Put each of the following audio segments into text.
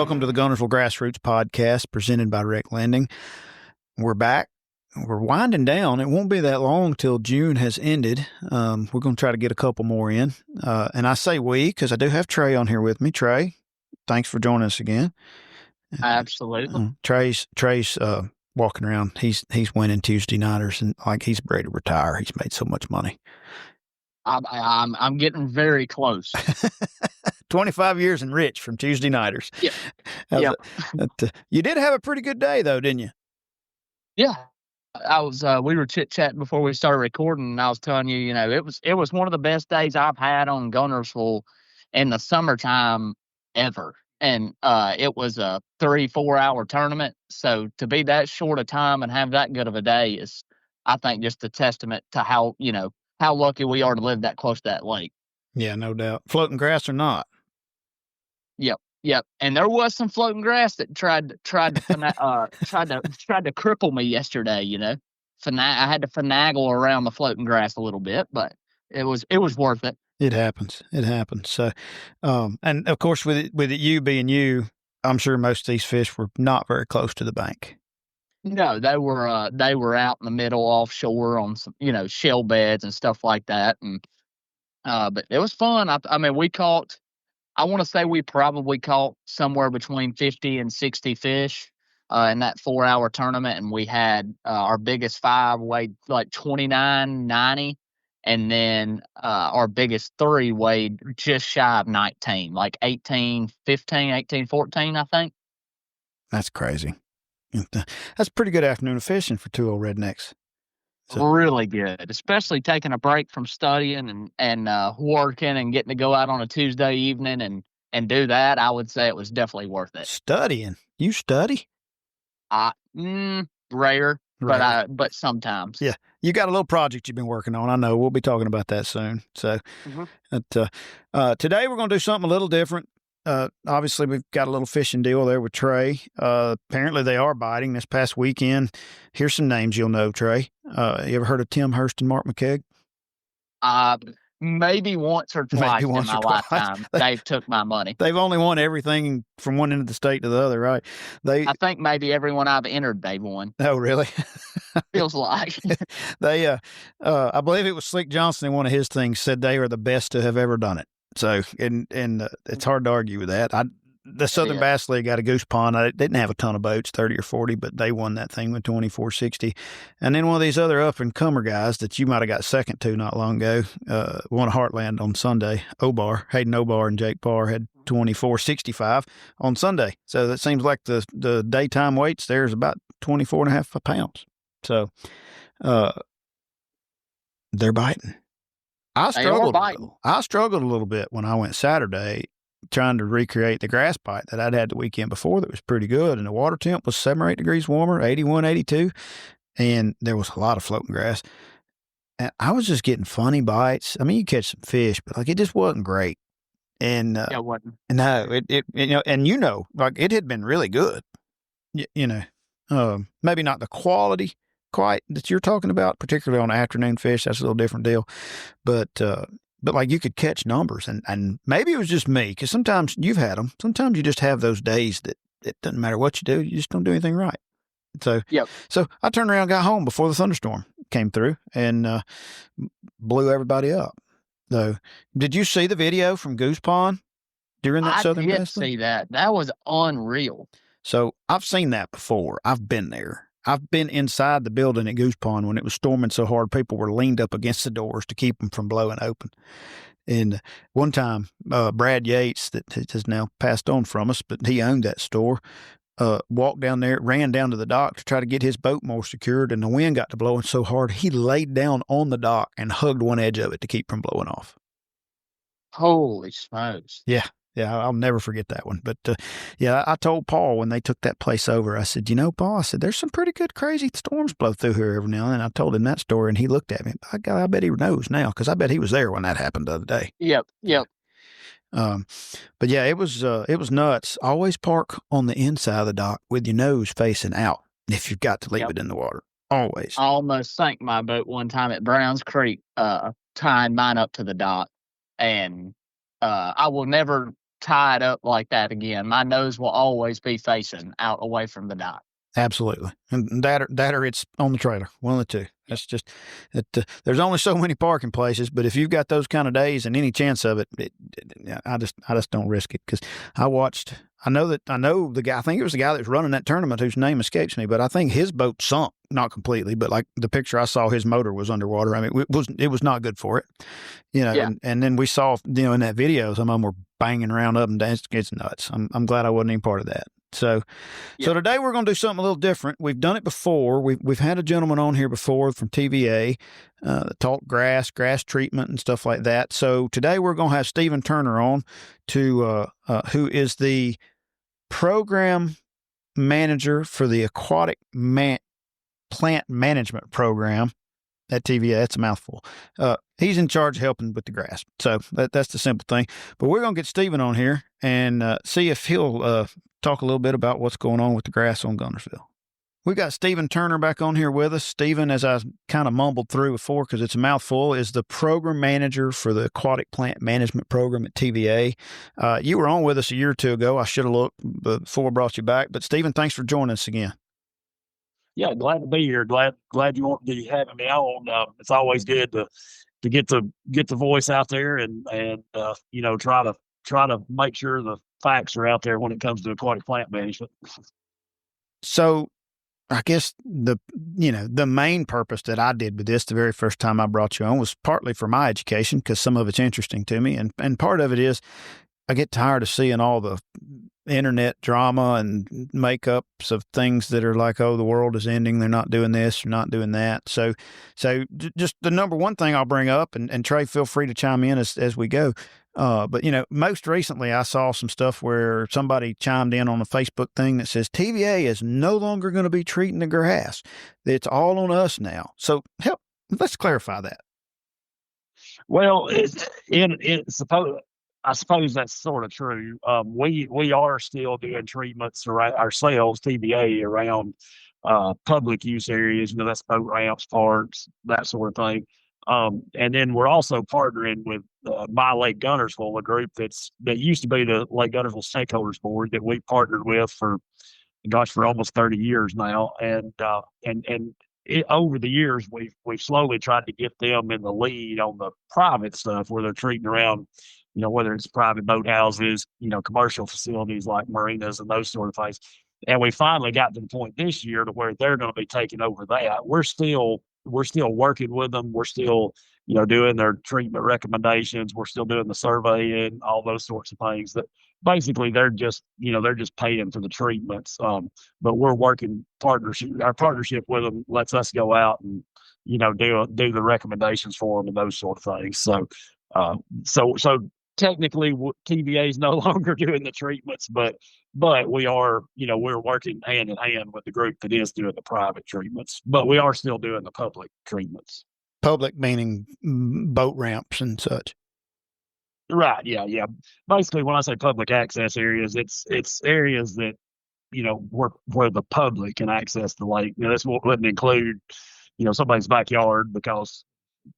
Welcome to the Guntersville Grassroots Podcast presented by Rec Lending. We're back. We're winding down. It won't be that long till June has ended. We're going to try to get a couple more in. And I say we because I do have Trey on here with me. Trey, thanks for joining us again. Absolutely. Trey's walking around. He's winning Tuesday nighters and like he's ready to retire. He's made so much money. I'm getting very close. 25 years and rich from Tuesday nighters. Yeah. You did have a pretty good day though, didn't you? Yeah. I was we were chit-chatting before we started recording, and I was telling you, it was one of the best days I've had on Guntersville in the summertime ever. And it was a 3-4 hour tournament. So to be that short a time and have that good of a day is, I think, just a testament to how lucky we are to live that close to that lake. Yeah, no doubt. Floating grass or not. Yep. And there was some floating grass that tried to cripple me yesterday. I had to finagle around the floating grass a little bit, but it was worth it. It happens. So, and of course, with it you being you, I'm sure most of these fish were not very close to the bank. No, they were out in the middle, offshore on some shell beds and stuff like that, and but it was fun. I mean, we caught. I want to say we probably caught somewhere between 50 and 60 fish in that 4 hour tournament. And we had our biggest 5 weighed like 29.90. And then our biggest 3 weighed just shy of 19, like 18.15, 18.14, I think. That's crazy. That's a pretty good afternoon of fishing for 2 old rednecks. So, really good, especially taking a break from studying and working and getting to go out on a Tuesday evening and do that. I would say it was definitely worth it. Studying? You study? Rare. But sometimes. Yeah, you got a little project you've been working on. I know we'll be talking about that soon. So, today we're going to do something a little different. Obviously, we've got a little fishing deal there with Trey. Apparently, they are biting this past weekend. Here's some names you'll know, Trey. You ever heard of Tim Hurst and Mark McKeag? Maybe once or twice in my lifetime. They took my money. They've only won everything from one end of the state to the other, right? I think maybe everyone I've entered, they've won. Oh, really? Feels like. They, I believe it was Slick Johnson in one of his things said they are the best to have ever done it. So, and it's hard to argue with that. The Southern Bass League got a Goose Pond. I didn't have a ton of boats, 30 or 40, but they won that thing with 2460. And then one of these other up-and-comer guys that you might have got second to not long ago, won a Heartland on Sunday. Hayden Obar and Jake Barr had 2465 on Sunday. So that seems like the daytime weights there is about 24.5 pounds. So they're biting. I struggled a little bit when I went Saturday trying to recreate the grass bite that I'd had the weekend before that was pretty good. And the water temp was 7 or 8 degrees warmer, 81, 82. And there was a lot of floating grass. And I was just getting funny bites. I mean, you catch some fish, but like it just wasn't great. And it wasn't. No, it like it had been really good. Maybe not the quality quite that you're talking about, particularly on afternoon fish. That's a little different deal. But like you could catch numbers and maybe it was just me because sometimes you've had them. Sometimes you just have those days that it doesn't matter what you do. You just don't do anything right. So, So I turned around and got home before the thunderstorm came through and blew everybody up. So did you see the video from Goose Pond during that Southern Bass? I did see that. That was unreal. So I've seen that before. I've been there. I've been inside the building at Goose Pond when it was storming so hard, people were leaned up against the doors to keep them from blowing open. And one time, Brad Yates, that has now passed on from us, but he owned that store, walked down there, ran down to the dock to try to get his boat more secured, and the wind got to blowing so hard, he laid down on the dock and hugged one edge of it to keep from blowing off. Holy smokes. Yeah, I'll never forget that one. But, I told Paul when they took that place over, I said, Paul, I said, there's some pretty good crazy storms blow through here every now and then. I told him that story, and he looked at me. By God, I bet he knows now, because I bet he was there when that happened the other day. Yep. But, yeah, it was nuts. Always park on the inside of the dock with your nose facing out if you've got to leave it in the water. Always. I almost sank my boat one time at Browns Creek, tying mine up to the dock, and I will never tie it up like that again. My nose will always be facing out away from the dock. Absolutely, and that or it's on the trailer, one of the two. Yeah. That's just it. There's only so many parking places, but if you've got those kind of days and any chance of I just don't risk it because I watched. I know the guy. I think it was the guy that was running that tournament whose name escapes me, but I think his boat sunk, not completely, but like the picture I saw, his motor was underwater. I mean, it was not good for it, Yeah. And then we saw, in that video, some of them were banging around up and down. It's nuts. I'm glad I wasn't even part of that. So today we're going to do something a little different. We've done it before. We've had a gentleman on here before from TVA that talked grass treatment and stuff like that. So today we're going to have Stephen Turner on who is the program manager for the aquatic plant management program at TVA. That's a mouthful. He's in charge of helping with the grass. So that's the simple thing. But we're going to get Stephen on here and see if he'll talk a little bit about what's going on with the grass on Guntersville. We got Stephen Turner back on here with us. Stephen, as I kind of mumbled through before because it's a mouthful, is the program manager for the aquatic plant management program at TVA. You were on with us a year or two ago. I should have looked before I brought you back. But Stephen, thanks for joining us again. Yeah, glad to be here. Glad you want to be having me on. It's always good to get the voice out there and try to make sure the facts are out there when it comes to aquatic plant management. So I guess the main purpose that I did with this the very first time I brought you on was partly for my education because some of it's interesting to me. And part of it is I get tired of seeing all the internet drama and makeups of things that are like, oh, the world is ending. They're not doing this. They're not doing that. So just the number one thing I'll bring up, and Trey, feel free to chime in as we go. But most recently I saw some stuff where somebody chimed in on a Facebook thing that says TVA is no longer going to be treating the grass. It's all on us now. So let's clarify that. Well, I suppose that's sort of true. We are still doing treatments ourselves, TVA, around public use areas. That's boat ramps, parks, that sort of thing. And then we're also partnering with My Lake Guntersville, a group that used to be the Lake Guntersville Stakeholders Board that we partnered with for almost 30 years now. And over the years, we've slowly tried to get them in the lead on the private stuff where they're treating around, whether it's private boat houses, commercial facilities like marinas and those sort of things. And we finally got to the point this year to where they're going to be taking over that. We're still working with them. We're still, doing their treatment recommendations. We're still doing the survey and all those sorts of things that basically they're just paying for the treatments. But we're working our partnership with them lets us go out and, do the recommendations for them and those sort of things. So technically TVA is no longer doing the treatments, but we are, we're working hand in hand with the group that is doing the private treatments, but we are still doing the public treatments. Public meaning boat ramps and such. Right. Yeah. Basically, when I say public access areas, it's areas that, where the public can access the lake. This wouldn't include, somebody's backyard because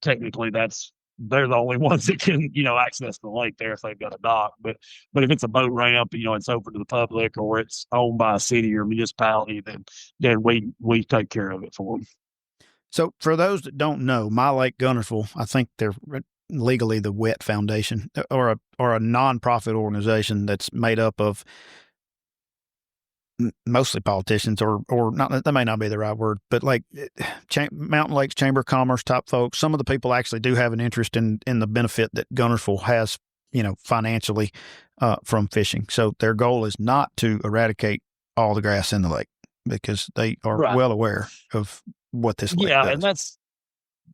technically they're the only ones that can, access the lake there if they've got a dock. But if it's a boat ramp, it's open to the public or it's owned by a city or municipality, then we take care of it for them. So for those that don't know, My Lake Guntersville, I think they're legally the WET Foundation or a nonprofit organization that's made up of mostly politicians or not, that may not be the right word, but like Mountain Lakes Chamber of Commerce type folks. Some of the people actually do have an interest in the benefit that Guntersville has, financially from fishing. So their goal is not to eradicate all the grass in the lake because they are well aware of what this lake does. And that's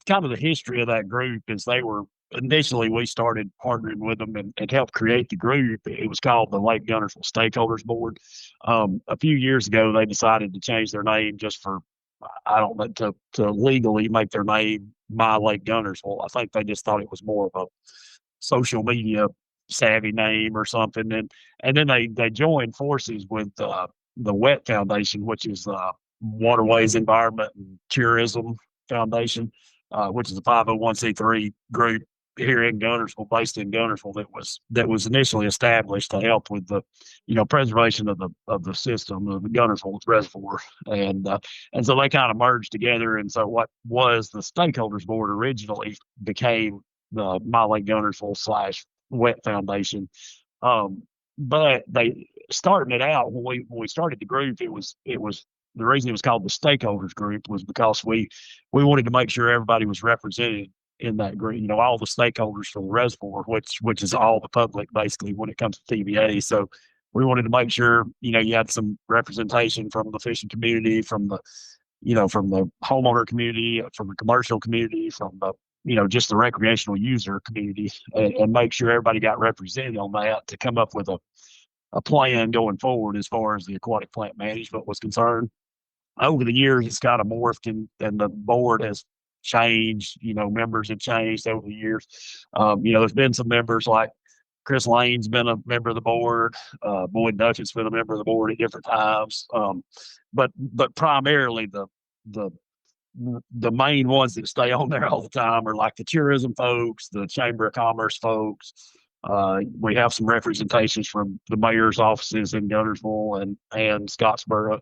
kind of the history of that group is they were initially we started partnering with them and helped create the group. It was called the Lake Guntersville Stakeholders Board. A few years ago, they decided to change their name just for, I don't know, to legally make their name My Lake Guntersville. I think they just thought it was more of a social media savvy name or something. And then they joined forces with the WET Foundation, which is Waterways, Environment, and Tourism Foundation, which is a 501c3 group here in Guntersville, based in Guntersville, that was initially established to help with the, preservation of the system of the Guntersville Reservoir, and so they kind of merged together. And so what was the Stakeholders Board originally became the My Lake Guntersville / Wet Foundation. But they starting it out when we started the group, it was the reason it was called the Stakeholders Group was because we wanted to make sure everybody was represented in that group. All the stakeholders for the reservoir, which is all the public basically when it comes to TVA. So we wanted to make sure you had some representation from the fishing community, from the from the homeowner community, from the commercial community, from the just the recreational user community, and make sure everybody got represented on that to come up with a plan going forward as far as the aquatic plant management was concerned. Over the years, it's kind of morphed, and the board has changed. Members have changed over the years. There's been some members like Chris Lane's been a member of the board. Boyd Duckett's been a member of the board at different times. But primarily the main ones that stay on there all the time are like the tourism folks, the Chamber of Commerce folks. We have some representations from the mayor's offices in Guntersville and Scottsboro.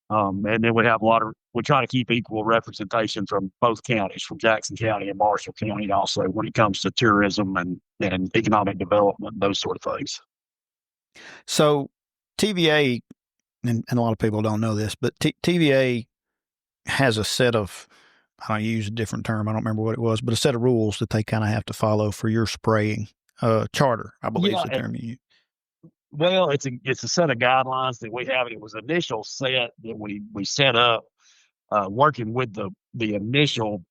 And then we try to keep equal representation from both counties, from Jackson County and Marshall County also, when it comes to tourism and economic development, those sort of things. So TVA, and a lot of people don't know this, but TVA has a set of, I don't use a different term, I don't remember what it was, but a set of rules that they kind of have to follow for your spraying. Charter, I believe is the term you use. Well, it's a set of guidelines that we have. It was an initial set that we set up, working with the initial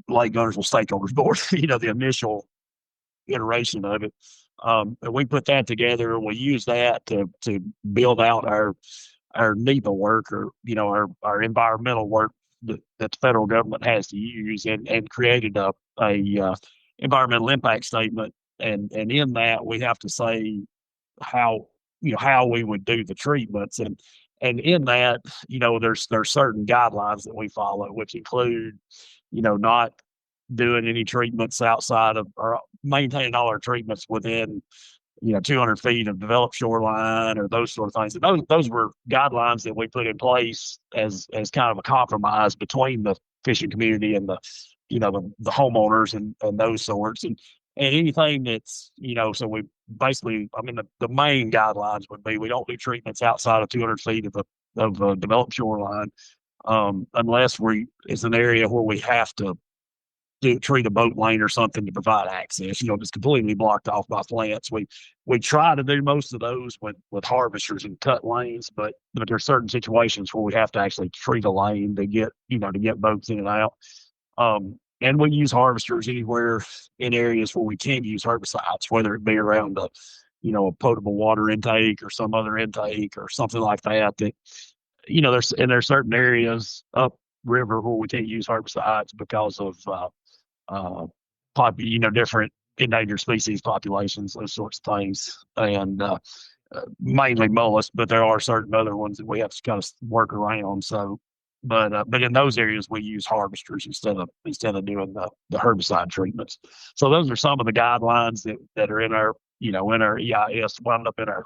Lake Guntersville Stakeholders Board, the initial iteration of it. And we put that together, and we use that to build out our NEPA work, or our environmental work that the federal government has to use, and created a environmental impact statement. And in that we have to say how we would do the treatments, and in that there's certain guidelines that we follow, which include not doing any treatments outside of, or maintaining all our treatments within 200 feet of developed shoreline, or those sort of things. And those were guidelines that we put in place as kind of a compromise between the fishing community and the the homeowners and those sorts, and anything that's so we basically, the main guidelines would be we don't do treatments outside of 200 feet of a developed shoreline, unless it's an area where we have to treat a boat lane or something to provide access. It's completely blocked off by plants. We try to do most of those with harvesters and cut lanes, but there's certain situations where we have to actually treat a lane to get boats in and out. And we use harvesters anywhere in areas where we can use herbicides, whether it be around a potable water intake or some other intake or something like that. There's certain areas up river where we can't use herbicides because of different endangered species populations, those sorts of things, and mainly mollusks, but there are certain other ones that we have to kind of work around. So, but in those areas we use harvesters instead of doing the herbicide treatments. So those are some of the guidelines that are in our in our EIS, wound up in our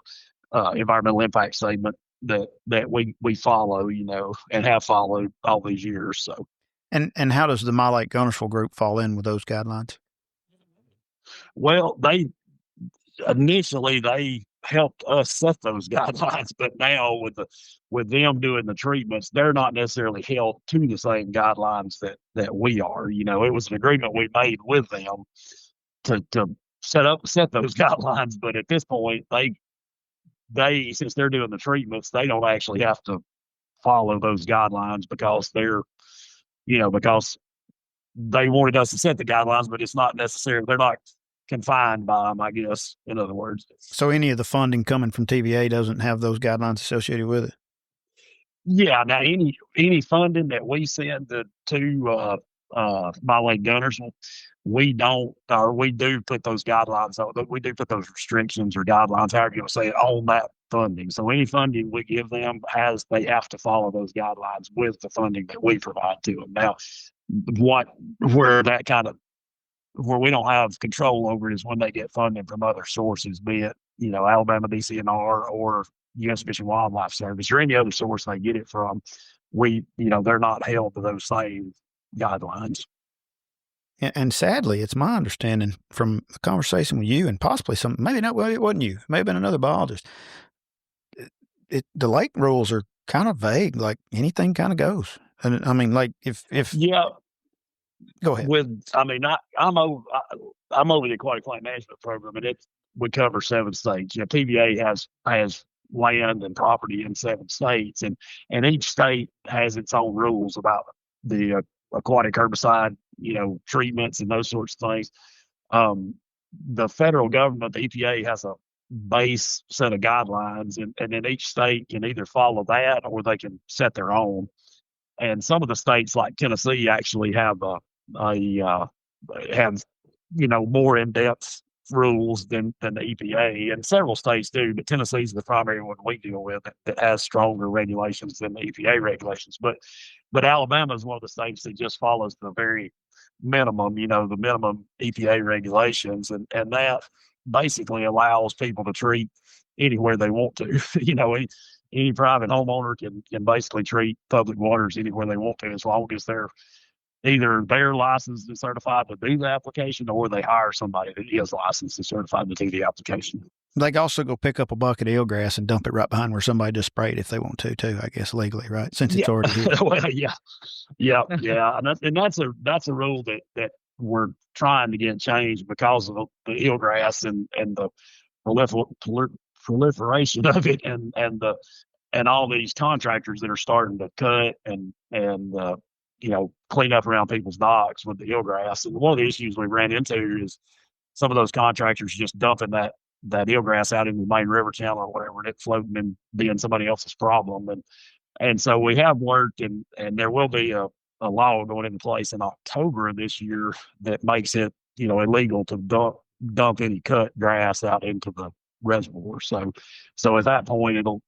environmental impact statement that we follow, and have followed all these years. So. And how does the My Lake Guntersville group fall in with those guidelines? Well, initially they helped us set those guidelines, but now with them doing the treatments, they're not necessarily held to the same guidelines that we are. It was an agreement we made with them to set those guidelines, but at this point they since they're doing the treatments, they don't actually have to follow those guidelines because because they wanted us to set the guidelines, but it's not necessarily, they're not confined by them, I guess, in other words. So any of the funding coming from TVA doesn't have those guidelines associated with it? Yeah. Now, any funding that we send to My Lake Guntersville, we do put those guidelines on, we do put those restrictions or guidelines, however you want to say it, on that funding. So any funding we give them they have to follow those guidelines with the funding that we provide to them. Now, where that kind of where we don't have control over it is when they get funding from other sources, be it, Alabama DCNR or U.S. Fish and Wildlife Service or any other source they get it from. They're not held to those same guidelines. And sadly, it's my understanding from the conversation with you and possibly maybe not, well, it wasn't you, it may have been another biologist. The lake rules are kind of vague, like anything kind of goes. And I mean, like if yeah, go ahead. I'm over the Aquatic Plant Management Program, and it would cover 7 states. TVA has land and property in 7 states, and each state has its own rules about the aquatic herbicide, treatments and those sorts of things. The federal government, the EPA, has a base set of guidelines, and then each state can either follow that or they can set their own. And some of the states, like Tennessee, actually have more in-depth rules than the EPA, and several states do, but Tennessee's the primary one we deal with that has stronger regulations than the EPA regulations. But Alabama is one of the states that just follows the very minimum, the minimum EPA regulations, and that basically allows people to treat anywhere they want to. Any private homeowner can basically treat public waters anywhere they want to, as long as they're either they're licensed and certified to do the application, or they hire somebody that is licensed and certified to do the application. They can also go pick up a bucket of eelgrass and dump it right behind where somebody just sprayed if they want to, too, I guess, legally, right? Since it's already here. Well, yeah. And that's a rule that we're trying to get changed because of the eelgrass and the proliferation of it, and all these contractors that are starting to cut and clean up around people's docks with the eelgrass. And one of the issues we ran into is some of those contractors just dumping that eelgrass out in the main river channel or whatever, and it floating and being somebody else's problem. And so we have worked, and there will be a law going into place in October of this year that makes it, illegal to dump any cut grass out into the reservoir. So at that point, it'll,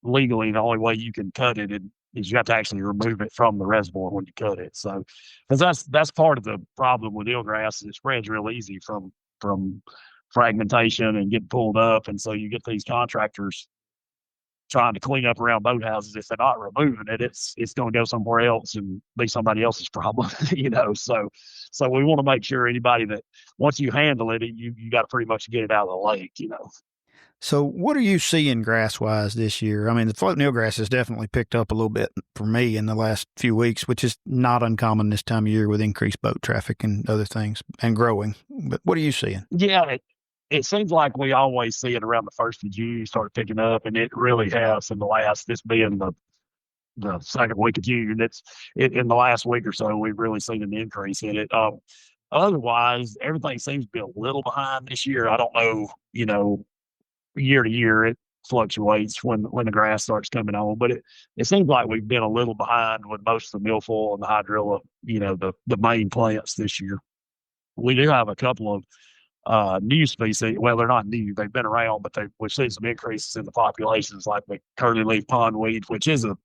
legally, the only way you can cut it is you have to actually remove it from the reservoir when you cut it. So, because that's part of the problem with eelgrass, it spreads real easy from fragmentation and get pulled up. And so you get these contractors trying to clean up around boathouses. If they're not removing it, it's going to go somewhere else and be somebody else's problem, So we want to make sure anybody that once you handle it, you got to pretty much get it out of the lake, So what are you seeing grass-wise this year? I mean, the floating eelgrass has definitely picked up a little bit for me in the last few weeks, which is not uncommon this time of year with increased boat traffic and other things and growing. But what are you seeing? Yeah, it seems like we always see it around the 1st of June start picking up, and it really has in this being the second week of June. In the last week or so, we've really seen an increase in it. Otherwise, everything seems to be a little behind this year. I don't know, year to year it fluctuates when the grass starts coming on, but it seems like we've been a little behind with most of the milfoil and the hydrilla, the main plants this year. We do have a couple of new species. Well, they're not new; they've been around, but we've seen some increases in the populations, like the curly leaf pondweed, which is a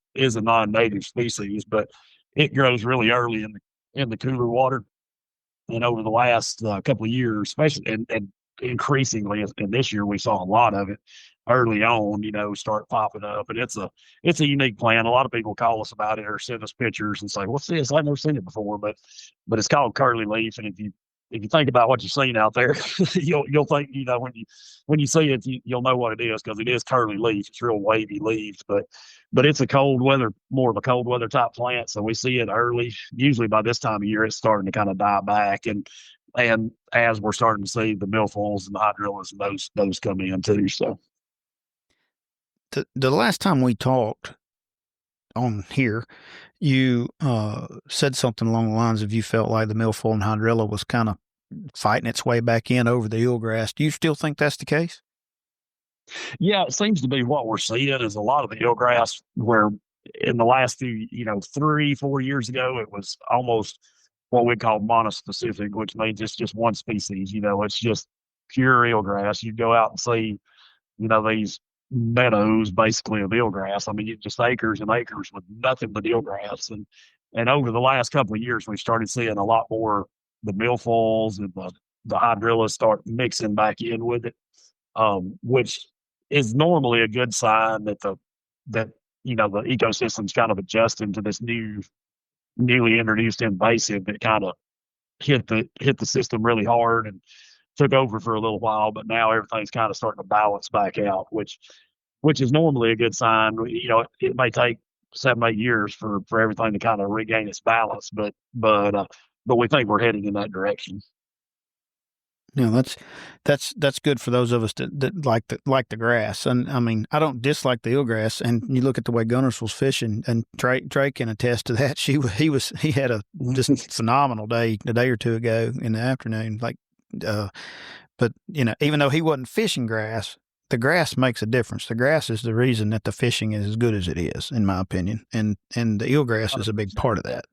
non-native species, but it grows really early in the cooler water. And over the last couple of years, especially and increasingly, and this year we saw a lot of it early on, start popping up. And it's a unique plant. A lot of people call us about it or send us pictures and say, "What's this? I've never seen it before." But it's called curly leaf. And if you think about what you've seen out there, you'll think, when you see it, you'll know what it is, because it is curly leaf. It's real wavy leaves, but it's more of a cold weather type plant. So we see it early. Usually by this time of year, it's starting to kind of die back. And as we're starting to see the milfoils and the hydrillas and those come in too. So the last time we talked on here, you said something along the lines of you felt like the milfoil and hydrilla was kind of fighting its way back in over the eelgrass. Do you still think that's the case? Yeah, it seems to be what we're seeing is a lot of the eelgrass, where in the last few, 3-4 years ago, it was almost what we call monospecific, which means it's just one species. It's just pure eelgrass. You go out and see, these meadows basically of eelgrass. I mean, just acres and acres with nothing but eelgrass. And over the last couple of years, we've started seeing a lot more the milfoils and the hydrilla start mixing back in with it, which is normally a good sign that that the ecosystem's kind of adjusting to this newly introduced invasive that kind of hit the system really hard and took over for a little while, but now everything's kind of starting to balance back out, which is normally a good sign. It may take 7-8 years for everything to kind of regain its balance, but we think we're heading in that direction. That's good for those of us that like the grass. And I mean, I don't dislike the eelgrass. And you look at the way Guntersville's fishing, and Trey can attest to that. He had a just phenomenal day a day or two ago in the afternoon. But even though he wasn't fishing grass, the grass makes a difference. The grass is the reason that the fishing is as good as it is, in my opinion. And the eelgrass is a big part of that.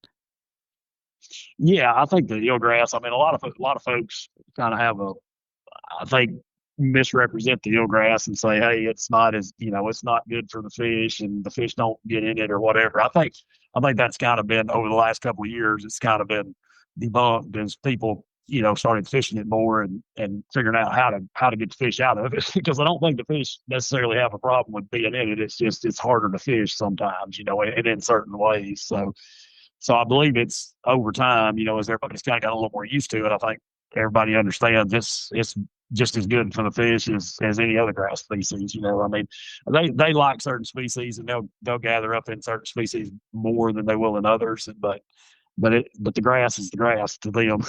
Yeah, I think the eelgrass. I mean, a lot of folks kind of I think, misrepresent the eelgrass and say, hey, it's not it's not good for the fish, and the fish don't get in it or whatever. I think that's kind of been over the last couple of years. It's kind of been debunked as people started fishing it more and figuring out how to get the fish out of it. Because I don't think the fish necessarily have a problem with being in it. It's just it's harder to fish sometimes, and in certain ways. So I believe it's over time, as everybody's kind of got a little more used to it. I think everybody understands it's just as good for the fish as any other grass species. I mean, they like certain species, and they'll gather up in certain species more than they will in others. But the grass is the grass to them.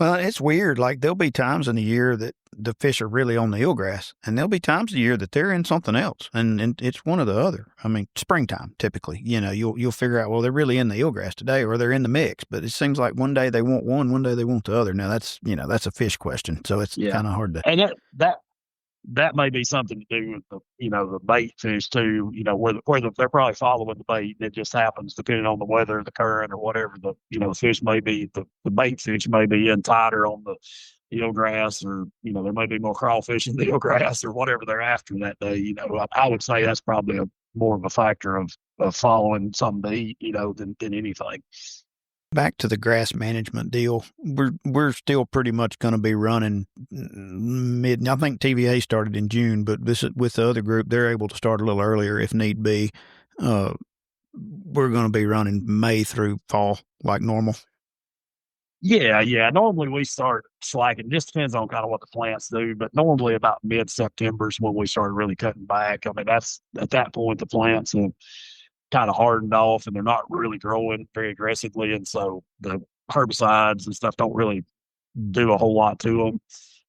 Well, it's weird. Like, there'll be times in the year that the fish are really on the eelgrass, and there'll be times of the year that they're in something else, and it's one or the other. I mean, springtime typically, you'll figure out, well, they're really in the eelgrass today, or they're in the mix. But it seems like one day they want one day they want the other. Now that's that's a fish question, so it's kind of hard to. And that may be something to do with the bait fish too. Where they're probably following the bait. It just happens depending on the weather, the current, or whatever. The fish may be the bait fish may be in tighter on the eelgrass, or there may be more crawfish in the eelgrass, or whatever they're after that day. I would say that's probably more of a factor of following something to eat, than anything. Back to the grass management deal, we're still pretty much going to be running mid. I think TVA started in June, but this with the other group, they're able to start a little earlier if need be. We're going to be running May through fall like normal. Yeah. Normally we start slacking. Just depends on kind of what the plants do, but normally about mid-September is when we start really cutting back. I mean, that's at that point the plants have kind of hardened off, and they're not really growing very aggressively, and so the herbicides and stuff don't really do a whole lot to them.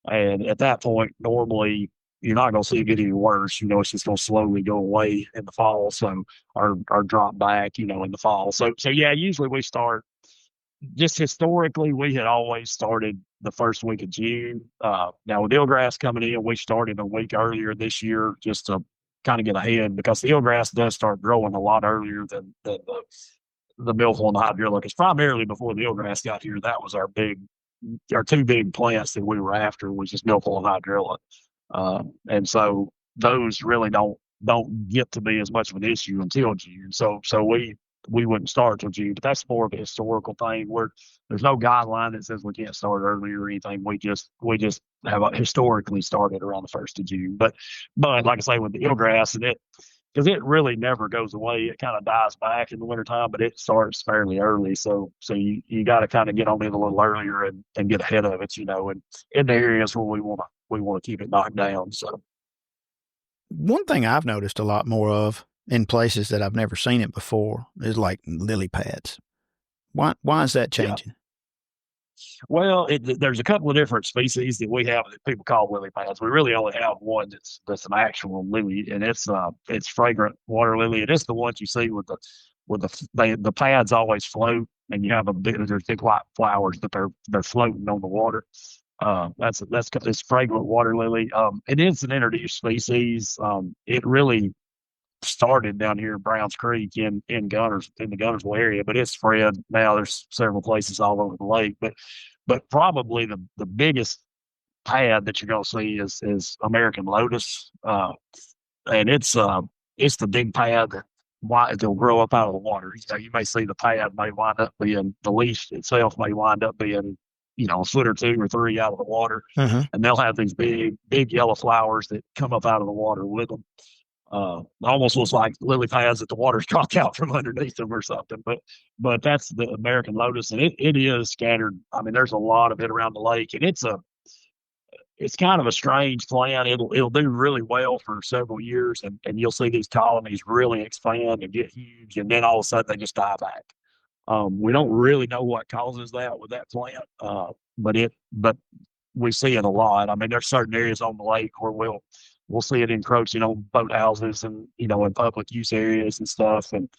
And at that point, normally you're not going to see it get any worse. It's just going to slowly go away in the fall. So or drop back, in the fall. So yeah, usually we start. Just historically, we had always started the first week of June. Now with eelgrass coming in, we started a week earlier this year just to kind of get ahead, because the eelgrass does start growing a lot earlier than the milfoil and the hydrilla. Because primarily before the eelgrass got here, that was our two big plants that we were after, was just milfoil and hydrilla. And so those really don't get to be as much of an issue until June. So we wouldn't start till June, but that's more of a historical thing where there's no guideline that says we can't start earlier or anything. We just have historically started around the 1st of June. But like I say, with the eelgrass, because it really never goes away. It kind of dies back in the wintertime, but it starts fairly early. So you got to kind of get on it a little earlier and get ahead of it, and in the areas where we want to keep it knocked down. So one thing I've noticed a lot more of in places that I've never seen it before is like lily pads. Why is that changing? Yeah. Well, there's a couple of different species that we have that people call lily pads. We really only have one that's an actual lily, and it's fragrant water lily. And it's the ones you see with the pads always float, and you have there's big white flowers, but they're floating on the water. It's fragrant water lily. It is an introduced species. It really started down here in Browns Creek in the Guntersville area, but it's spread now. There's several places all over the lake, but probably the biggest pad that you're going to see is American lotus, and it's the big pad they'll grow up out of the water. You may see the pad may wind up being, the leaf itself may wind up being a foot or 2 or 3 out of the water, Mm-hmm. and they'll have these big yellow flowers that come up out of the water with them. Almost looks like lily pads that the water's dropped out from underneath them or something. But that's the American lotus, and it is scattered. I mean, there's a lot of it around the lake, and it's kind of a strange plant. It'll do really well for several years, and you'll see these colonies really expand and get huge, and then all of a sudden they just die back. We don't really know what causes that with that plant, but we see it a lot. I mean, there's certain areas on the lake where we'll see it encroaching on boathouses and in public use areas and stuff, and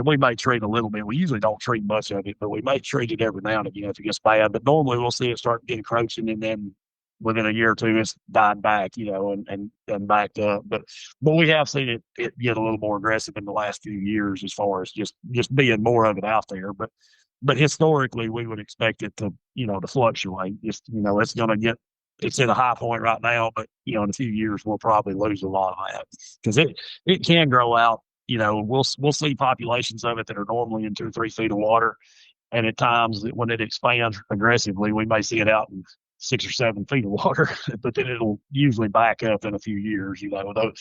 we may treat a little bit. We usually don't treat much of it, but we may treat it every now and again if it gets bad. But normally we'll see it start encroaching, and then within a year or two, it's died back, and backed up. But we have seen it get a little more aggressive in the last few years as far as just being more of it out there. But historically, we would expect it to to fluctuate. Just it's going to it's at a high point right now, but in a few years we'll probably lose a lot of that because it can grow out. We'll see populations of it that are normally in 2 or 3 feet of water, and at times when it expands aggressively, we may see it out in 6 or 7 feet of water, but then it'll usually back up in a few years. Though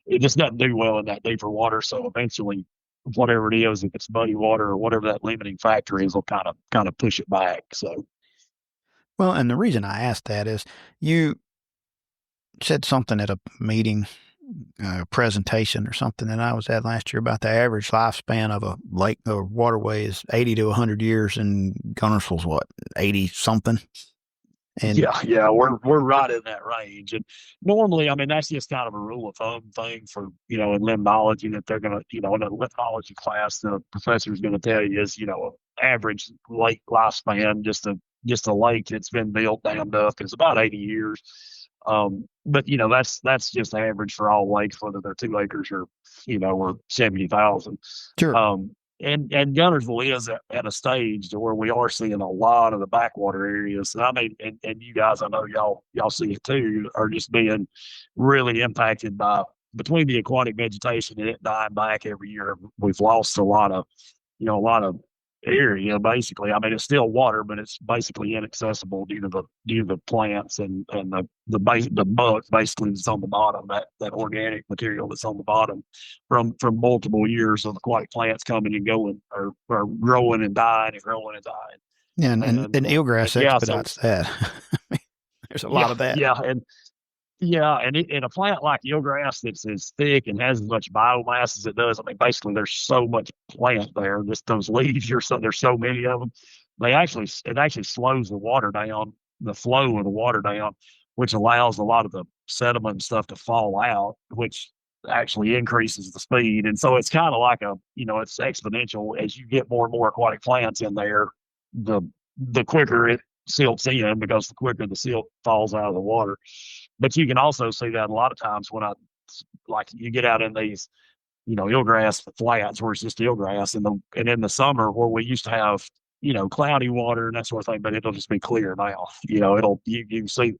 it just doesn't do well in that deeper water. So eventually, whatever it is, if it's muddy water or whatever that limiting factor is, will kind of push it back. So. Well, and the reason I asked that is you said something at a meeting, presentation or something that I was at last year about the average lifespan of a lake or waterway is 80 to 100 years, and Guntersville's what, 80 something? And yeah, we're right in that range. And normally, I mean, that's just kind of a rule of thumb thing for in limnology that they're gonna in a limnology class the professor is gonna tell you is average lake lifespan, just a lake that's been built dammed up is about 80 years. But that's just average for all lakes, whether they're 2 acres or or 70,000. Sure. And Guntersville is at a stage to where we are seeing a lot of the backwater areas. And I mean, and you guys, I know y'all see it too, are just being really impacted by between the aquatic vegetation and it dying back every year. We've lost a lot of area basically. I mean, it's still water, but it's basically inaccessible due to the plants and the muck basically that's on the bottom, that organic material that's on the bottom from multiple years of aquatic plants coming and going or growing and dying and growing and dying. Yeah, and eelgrass expedites that. There's a lot of that. Yeah, and in a plant like eelgrass that's as thick and has as much biomass as it does, I mean, basically there's so much plant there. Just those leaves, there's so many of them. It actually slows the water down, the flow of the water down, which allows a lot of the sediment and stuff to fall out, which actually increases the speed. And so it's kind of like it's exponential. As you get more and more aquatic plants in there, the quicker it silts in because the quicker the silt falls out of the water. But you can also see that a lot of times when you get out in these, eelgrass flats where it's just eelgrass, and in the summer where we used to have, cloudy water and that sort of thing, but it'll just be clear now. You can see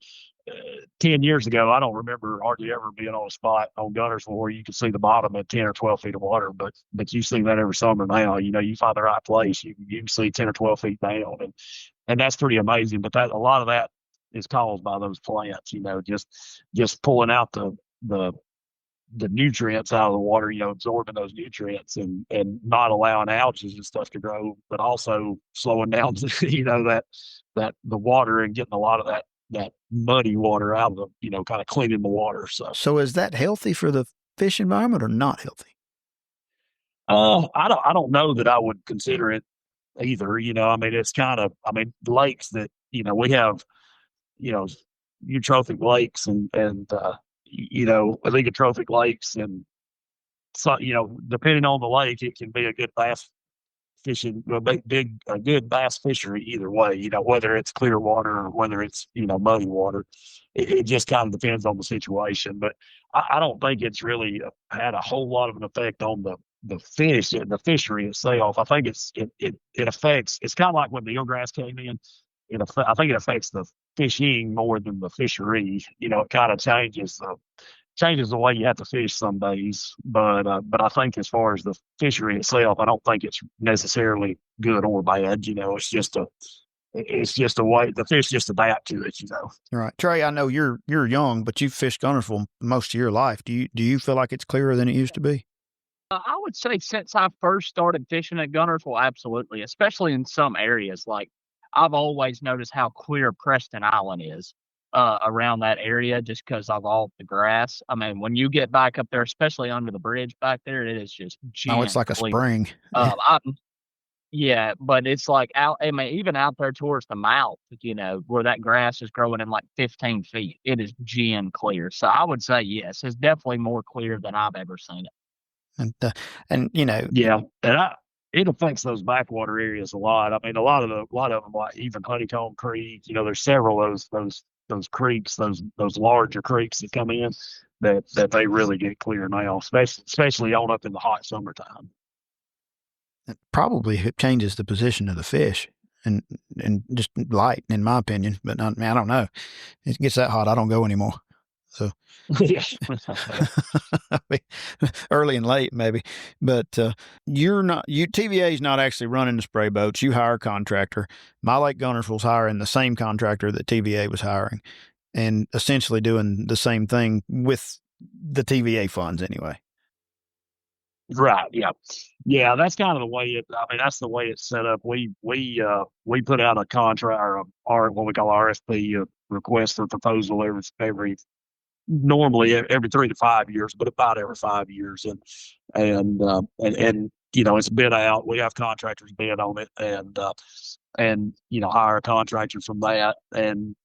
10 years ago, I don't remember hardly ever being on a spot on Guntersville where you could see the bottom at 10 or 12 feet of water, but you see that every summer now. You find the right place, you can see 10 or 12 feet down, and that's pretty amazing. But a lot of that is caused by those plants, just pulling out the nutrients out of the water, absorbing those nutrients and not allowing algae and stuff to grow, but also slowing down, that the water and getting a lot of that muddy water out of the, kind of cleaning the water. So is that healthy for the fish environment or not healthy? I don't know that I would consider it either. I mean, it's kind of, lakes that, we have, eutrophic lakes and oligotrophic lakes. And so, depending on the lake, it can be a good bass fishing, a good bass fishery either way, whether it's clear water or whether it's, muddy water. It just kind of depends on the situation. But I don't think it's really had a whole lot of an effect on the fish and the fishery itself. I think it affects, it's kind of like when the eelgrass came in. I think it affects the fishing more than the fishery. It kind of changes the way you have to fish some days. But I think as far as the fishery itself, I don't think it's necessarily good or bad. It's just it's just a way the fish just adapt to it, Right. Trey, I know you're young, but you've fished Guntersville most of your life. Do you feel like it's clearer than it used to be? I would say since I first started fishing at Guntersville, absolutely, especially in some areas. Like I've always noticed how clear Preston Island is around that area, just because of all the grass. I mean, when you get back up there, especially under the bridge back there, it is just No, it's gin like a clear. spring. I, yeah, but it's like out. I mean, even out there towards the mouth, where that grass is growing in like 15 feet, it is gin clear. So I would say yes, it's definitely more clear than I've ever seen it. And and Yeah, and it affects those backwater areas a lot. I mean, a lot of them, like even Honeycomb Creek. There's several of those creeks, those larger creeks that come in that they really get clear now, especially on up in the hot summertime. it probably changes the position of the fish and just light, in my opinion. But I don't know. It gets that hot, I don't go anymore. So Yeah. early and late maybe, but TVA is not actually running the spray boats. You hire a contractor. My Lake Guntersville's hiring the same contractor that TVA was hiring, and essentially doing the same thing with the TVA funds anyway. Right. Yeah. Yeah. That's kind of the way that's the way it's set up. We put out a contract or what we call RFP, request for proposal every normally every 3 to 5 years, but about every 5 years, and it's bid out. We have contractors bid on it, and hire a contractor from that. And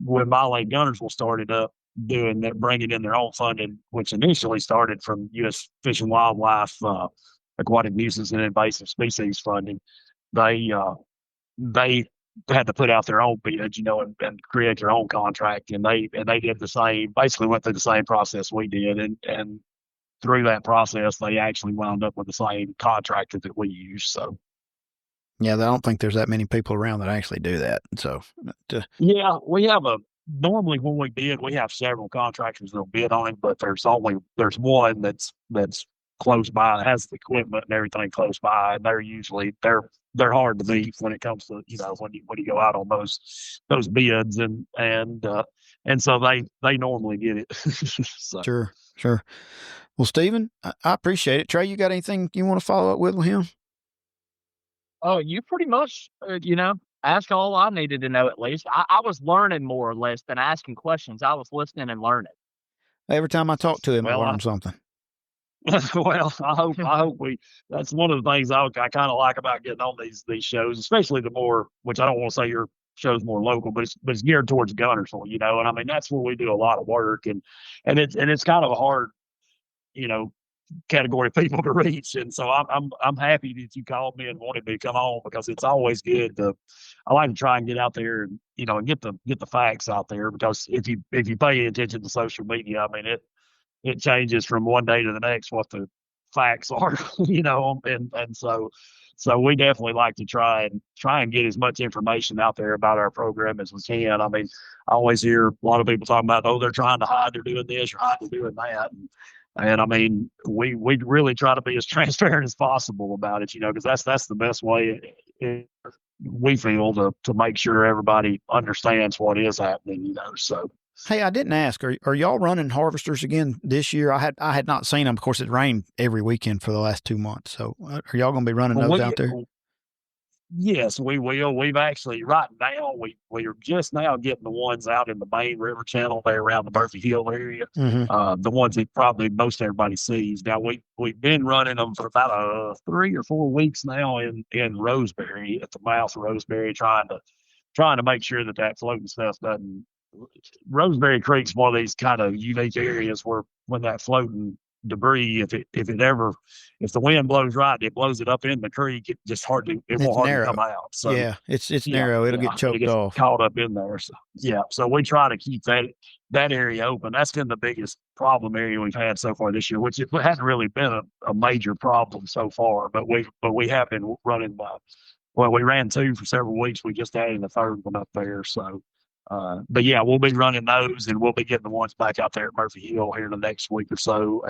when My Lake Guntersville started up doing that, bringing in their own funding, which initially started from U.S. Fish and Wildlife, Aquatic Nuisance and Invasive Species funding, they had to put out their own bid, and create their own contract, and they did the same. Basically, went through the same process we did, and through that process, they actually wound up with the same contractor that we use. So, yeah, I don't think there's that many people around that actually do that. So, yeah, normally when we bid, we have several contractors that'll bid on it, but there's one that's close by, has the equipment and everything close by, and they're hard to beat when it comes to when you go out on those bids, and so they normally get it. So. Sure. Well, Stephen, I appreciate it. Trey, you got anything you want to follow up with him? Oh, you pretty much, ask all I needed to know. At least I was learning more or less than asking questions. I was listening and learning. Every time I talk to him, I Well, learn something. well, I hope that's one of the things I kind of like about getting on these shows, especially the more, which I don't want to say your show's more local, but it's geared towards Guntersville, and I mean that's where we do a lot of work, and it's kind of a hard, category of people to reach, and so I'm happy that you called me and wanted me to come on, because it's always good to. I like to try and get out there and and get the facts out there, because if you pay attention to social media, I mean it changes from one day to the next what the facts are, and so we definitely like to try and get as much information out there about our program as we can. I mean, I always hear a lot of people talking about, they're trying to hide they're doing this or hide they're doing that. And I mean, we really try to be as transparent as possible about it, because that's the best way we feel to make sure everybody understands what is happening, So. Hey, I didn't ask. Are y'all running harvesters again this year? I had not seen them. Of course, it rained every weekend for the last 2 months. So, are y'all going to be running those out there? Yes, we will. We've actually right now we are just now getting the ones out in the main river channel there around the Murphy Hill area. Mm-hmm. The ones that probably most everybody sees. Now we've been running them for about 3 or 4 weeks now in Roseberry, at the mouth of Roseberry, trying to make sure that floating stuff doesn't. Roseberry Creek's one of these kind of unique areas where when that floating debris, if the wind blows right, it blows it up in the creek. It won't hardly come out. So yeah, it's narrow. It'll get choked off, caught up in there. So so we try to keep that area open. That's been the biggest problem area we've had so far this year, which it hasn't really been a major problem so far. But we have been running we ran 2 for several weeks. We just added a third one up there. So. But yeah, we'll be running those, and we'll be getting the ones back out there at Murphy Hill here in the next week or so,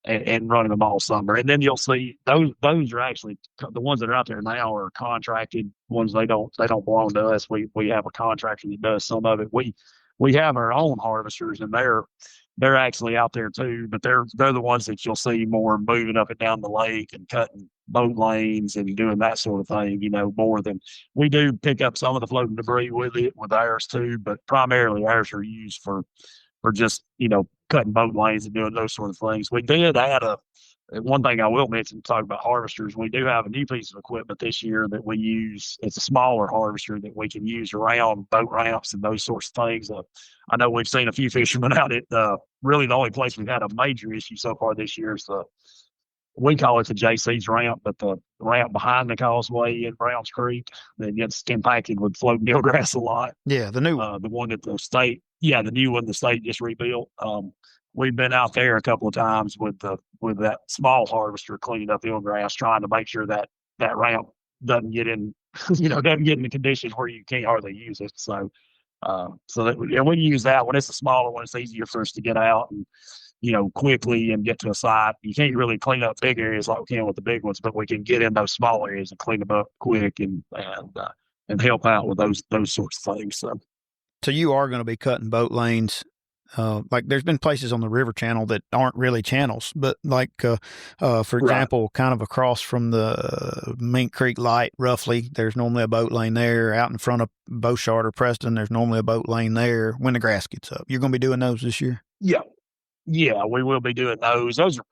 and running them all summer. And then you'll see those are actually the ones that are out there now are contracted ones. They don't belong to us. We have a contractor that does some of it. We have our own harvesters, and they're actually out there too, but they're the ones that you'll see more moving up and down the lake and cutting boat lanes and doing that sort of thing, more than we do pick up some of the floating debris with ours too, but primarily ours are used for just, cutting boat lanes and doing those sort of things. We did add one thing I will mention, talk about harvesters. We do have a new piece of equipment this year that we use. It's a smaller harvester that we can use around boat ramps and those sorts of things. I know we've seen a few fishermen out at really the only place we've had a major issue so far this year is we call it the JC's ramp, but the ramp behind the causeway in Browns Creek that gets impacted with floating eelgrass a lot. Yeah, the new one. The one that the new one the state just rebuilt. We've been out there a couple of times with that small harvester cleaning up eelgrass, trying to make sure that ramp doesn't get in, doesn't get in the conditions where you can't hardly use it. So, and we use that when it's a smaller one. It's easier for us to get out and, quickly and get to a site. You can't really clean up big areas like we can with the big ones, but we can get in those small areas and clean them up quick and help out with those sorts of things. So you are going to be cutting boat lanes. Like there's been places on the river channel that aren't really channels, but like, for example, kind of across from the Mink Creek Light, roughly, there's normally a boat lane there. Out in front of Beauchart or Preston, there's normally a boat lane there when the grass gets up. You're going to be doing those this year? Yeah, we will be doing those. Those are,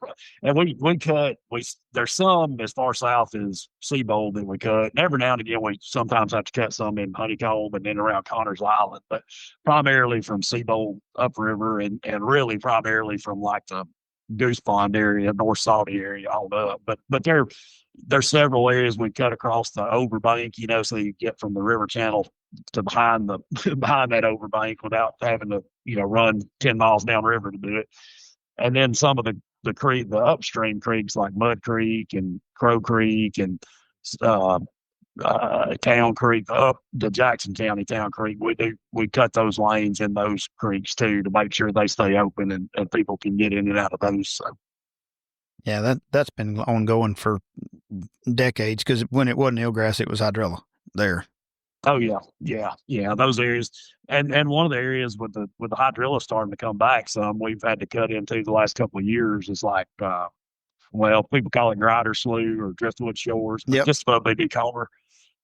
and we cut. There's some as far south as Seabold that we cut. And every now and again, we sometimes have to cut some in Honeycomb and then around Connors Island, but primarily from Seabold upriver and really primarily from like the Goose Pond area, North Salty area, all up. But there's several areas we cut across the overbank, so you get from the river channel to behind behind that overbank without having to run 10 miles downriver to do it. And then some of the upstream creeks like Mud Creek and Crow Creek and Town Creek up to Jackson County Town Creek, we cut those lanes in those creeks too to make sure they stay open and people can get in and out of those. So. Yeah, that's been ongoing for decades because when it wasn't eelgrass, it was hydrilla there. Oh yeah. Those areas, and one of the areas with the hydrilla starting to come back, some we've had to cut into the last couple of years is like, people call it Grider Slough or Driftwood Shores, just above BB Comer.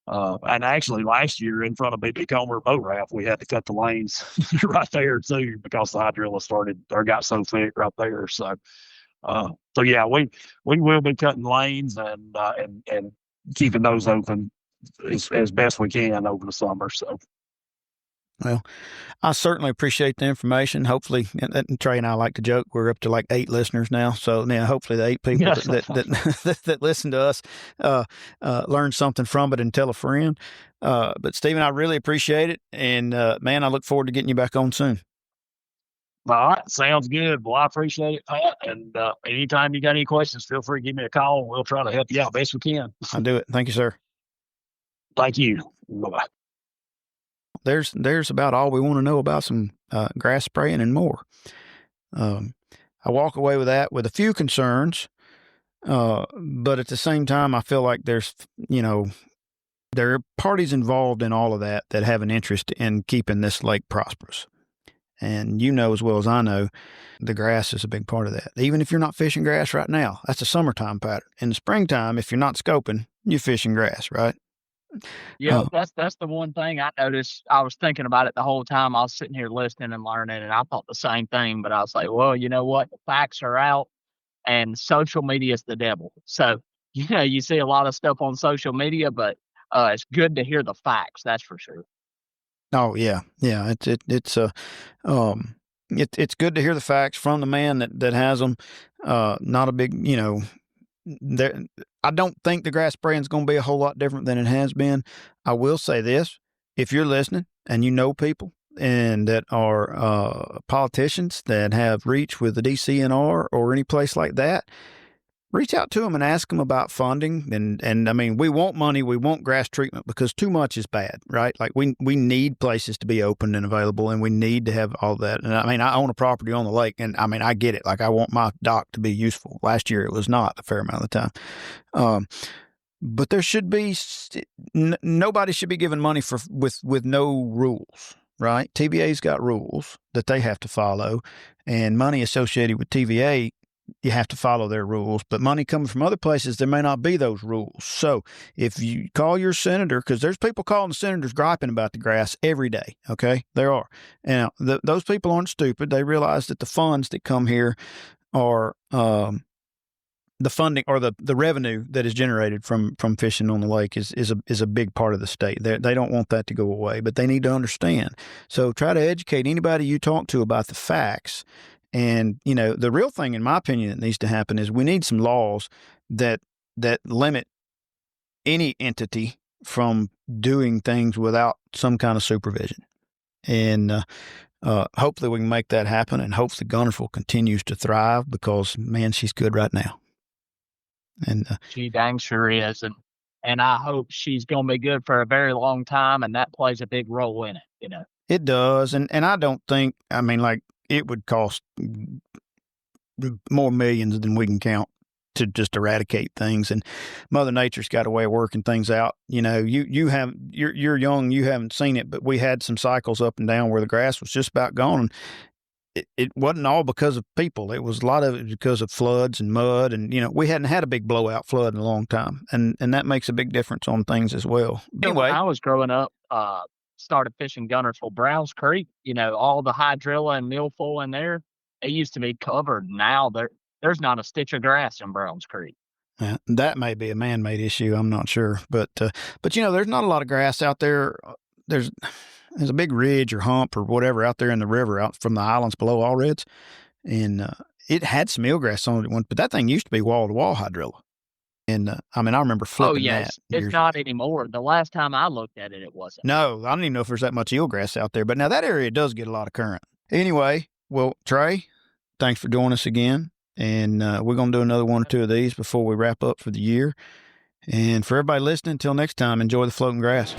And actually last year in front of BB Comer boat raft, we had to cut the lanes right there too because the hydrilla started or got so thick right there. So yeah, we will be cutting lanes and keeping those open as best we can over the summer. So, well, I certainly appreciate the information. Hopefully, and Trey and I like to joke, we're up to like 8 listeners now. So now, hopefully, the 8 people that listen to us learn something from it and tell a friend. But Stephen, I really appreciate it, and man, I look forward to getting you back on soon. All right, sounds good. Well, I appreciate it, Pat. And anytime you got any questions, feel free to give me a call, and we'll try to help you out best we can. I'll do it. Thank you, sir. Thank you. Bye-bye. There's about all we want to know about some grass spraying and more. I walk away with that with a few concerns, but at the same time, I feel like there are parties involved in all of that have an interest in keeping this lake prosperous. And as well as I know, the grass is a big part of that. Even if you're not fishing grass right now, that's a summertime pattern. In the springtime, if you're not scoping, you're fishing grass, right? Yeah, that's the one thing I noticed. I was thinking about it the whole time. I was sitting here listening and learning, and I thought the same thing. But I was like, well, you know what? The facts are out, and social media is the devil. So, you see a lot of stuff on social media, but it's good to hear the facts. That's for sure. Oh yeah. It's good to hear the facts from the man that has them. Not a big, I don't think the grass spraying is going to be a whole lot different than it has been. I will say this: if you're listening and you know people and that are politicians that have reach with the DCNR or any place like that, reach out to them and ask them about funding. And I mean, we want money, we want grass treatment because too much is bad, right? Like we need places to be open and available, and we need to have all that. And I mean, I own a property on the lake, and I mean, I get it. Like I want my dock to be useful. Last year it was not a fair amount of the time. But there should be nobody should be given money with no rules, right? TVA's got rules that they have to follow, and money associated with TVA, you have to follow their rules. But money coming from other places, there may not be those rules. So if you call your senator, because there's people calling the senators griping about the grass every day, okay? There are. Now, those people aren't stupid. They realize that the funds that come here are the funding or the revenue that is generated from fishing on the lake is a big part of the state. They don't want that to go away, but they need to understand. So try to educate anybody you talk to about the facts. And, you know, the real thing, in my opinion, that needs to happen is we need some laws that limit any entity from doing things without some kind of supervision. And hopefully we can make that happen, and hopefully Guntersville continues to thrive because, man, she's good right now. And she dang sure is. And I hope she's going to be good for a very long time, and that plays a big role in it, you know. It does. And I don't think, I mean, like, it would cost more millions than we can count to just eradicate things. And Mother Nature's got a way of working things out. You know, you're young, you haven't seen it, but we had some cycles up and down where the grass was just about gone. It wasn't all because of people. It was a lot of it because of floods and mud. And, you know, we hadn't had a big blowout flood in a long time. And that makes a big difference on things as well. Anyway. When I was growing up, started fishing Guntersville, Browns Creek, you know, all the hydrilla and milfoil in there, it used to be covered. Now there's not a stitch of grass in Browns Creek. Yeah, that may be a man-made issue. I'm not sure. But you know, there's not a lot of grass out there. There's a big ridge or hump or whatever out there in the river out from the islands below All Reds. And it had some eelgrass on it once, but that thing used to be wall-to-wall hydrilla. And I mean, I remember flipping that. It's not anymore. The last time I looked at it, it wasn't. No, I don't even know if there's that much eelgrass out there. But now that area does get a lot of current. Anyway, well, Trey, thanks for joining us again. And we're going to do another one or two of these before we wrap up for the year. And for everybody listening, until next time, enjoy the floating grass.